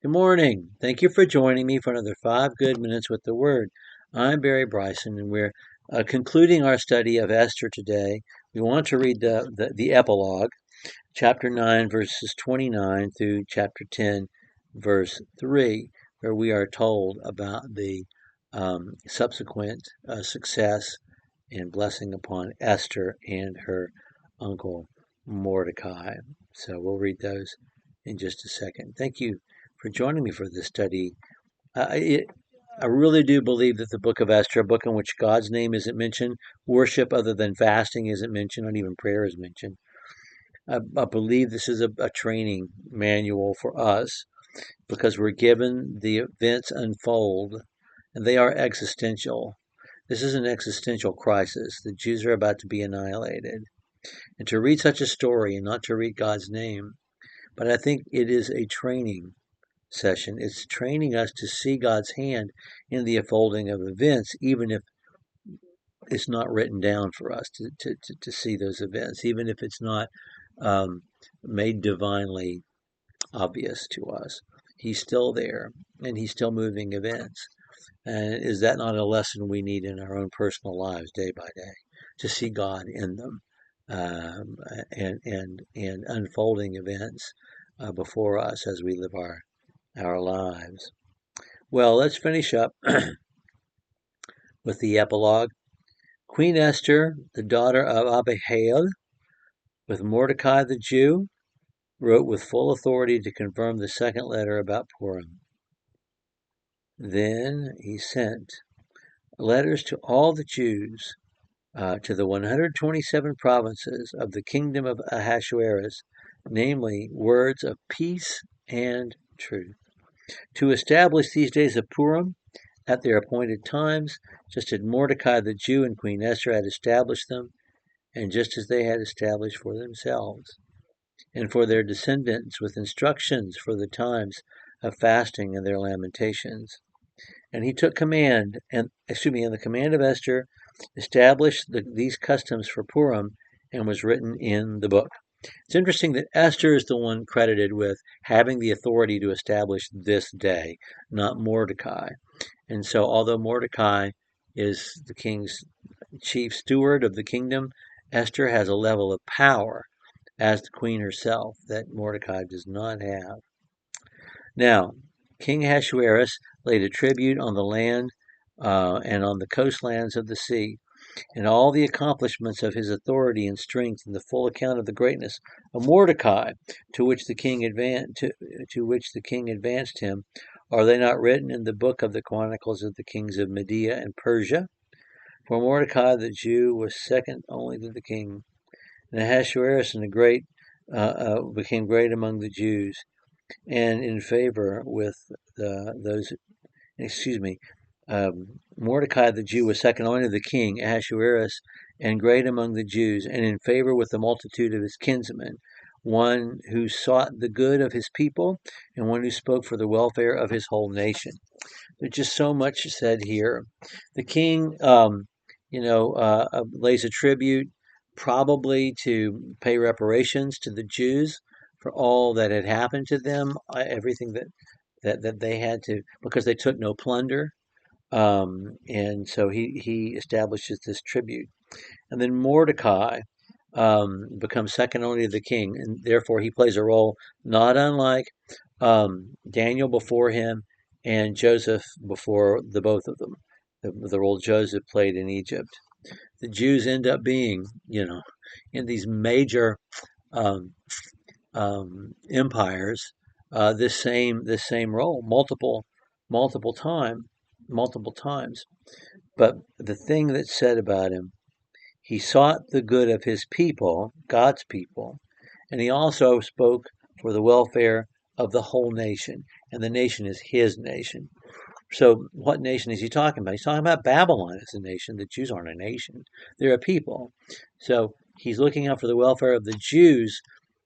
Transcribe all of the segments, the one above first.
Good morning. Thank you for joining me for another 5 good minutes with the Word. I'm Barry Bryson, and we're concluding our study of Esther today. We want to read the epilogue, chapter 9, verses 29 through chapter 10, verse 3, where we are told about the subsequent success and blessing upon Esther and her uncle Mordecai. So we'll read those in just a second. Thank you for joining me for this study. Uh, it, I really do believe that the book of Esther, a book in which God's name isn't mentioned, worship other than fasting isn't mentioned, not even prayer is mentioned. I believe this is a training manual for us because we're given the events unfold and they are existential. This is an existential crisis. The Jews are about to be annihilated. And to read such a story and not to read God's name, but I think it is a training session. It's training us to see God's hand in the unfolding of events, even if it's not written down for us to see those events, even if it's not um, made divinely obvious to us. He's still there and he's still moving events. And is that not a lesson we need in our own personal lives day by day to see God in them and unfolding events before us as we live our lives? Well, let's finish up with the epilogue. Queen Esther, the daughter of Abihail, with Mordecai the Jew, wrote with full authority to confirm the second letter about Purim. Then he sent letters to all the Jews, to the 127 provinces of the kingdom of Ahasuerus, namely words of peace and truth, to establish these days of Purim at their appointed times, just as Mordecai the Jew and Queen Esther had established them, and just as they had established for themselves, and for their descendants with instructions for the times of fasting and their lamentations. And he took command, and the command of Esther established these customs for Purim and was written in the book. It's interesting that Esther is the one credited with having the authority to establish this day, not Mordecai. And so, although Mordecai is the king's chief steward of the kingdom, Esther has a level of power as the queen herself that Mordecai does not have. Now, King Ahasuerus laid a tribute on the land and on the coastlands of the sea, and all the accomplishments of his authority and strength, and the full account of the greatness of Mordecai, to which the king advanced him, are they not written in the book of the chronicles of the kings of Media and Persia? For Mordecai the Jew was second only to the king, and Ahasuerus and the great became great among the Jews, and in favor with those. Excuse me. Mordecai the Jew was second only to the king, Ahasuerus, and great among the Jews, and in favor with the multitude of his kinsmen, one who sought the good of his people, and one who spoke for the welfare of his whole nation. There's just so much said here. The king, lays a tribute, probably to pay reparations to the Jews for all that had happened to them, everything that they had to, because they took no plunder. And so he establishes this tribute. And then Mordecai becomes second only to the king, and therefore he plays a role not unlike Daniel before him and Joseph before the both of them, the role Joseph played in Egypt. The Jews end up being, in these major um, empires, this same role multiple times. But the thing that's said about him, he sought the good of his people, God's people, and he also spoke for the welfare of the whole nation, and the nation is his nation. So, what nation is he talking about? He's talking about Babylon as a nation. The Jews aren't a nation, they're a people. So, he's looking out for the welfare of the Jews,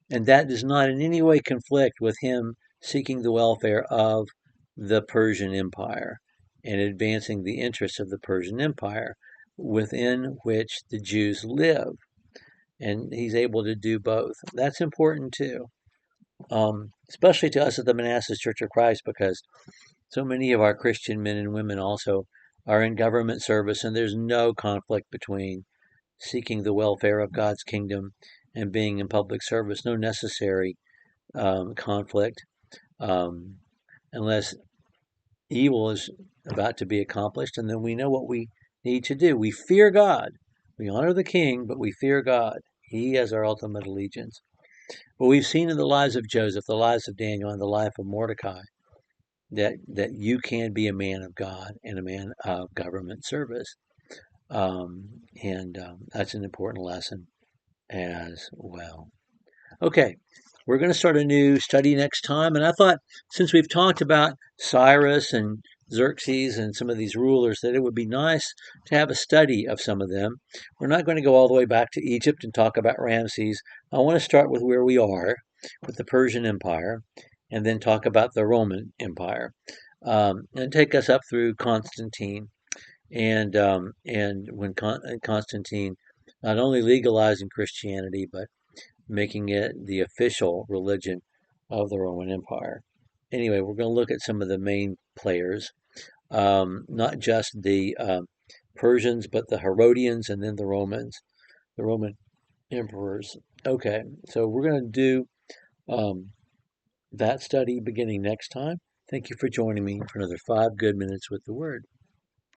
and that does not in any way conflict with him seeking the welfare of the Persian Empire and advancing the interests of the Persian Empire within which the Jews live. And he's able to do both. That's important too. especially to us at the Manassas Church of Christ, because so many of our Christian men and women also are in government service, and there's no conflict between seeking the welfare of God's kingdom and being in public service. No necessary conflict, um, unless evil is about to be accomplished, and then we know what we need to do. We fear God. We honor the king, but we fear God. He has our ultimate allegiance. But we've seen in the lives of Joseph, the lives of Daniel, and the life of Mordecai that you can be a man of God and a man of government service. And that's an important lesson as well. Okay, we're going to start a new study next time. And I thought, since we've talked about Cyrus and Xerxes and some of these rulers, that it would be nice to have a study of some of them. We're not going to go all the way back to Egypt and talk about Ramses. I want to start with where we are, with the Persian Empire, and then talk about the Roman Empire, and take us up through Constantine. And when Constantine not only legalizing Christianity, but making it the official religion of the Roman Empire. Anyway, we're going to look at some of the main players, not just the Persians, but the Herodians and then the Romans, the Roman emperors. Okay, so we're going to do um, that study beginning next time. Thank you for joining me for another 5 good minutes with the Word.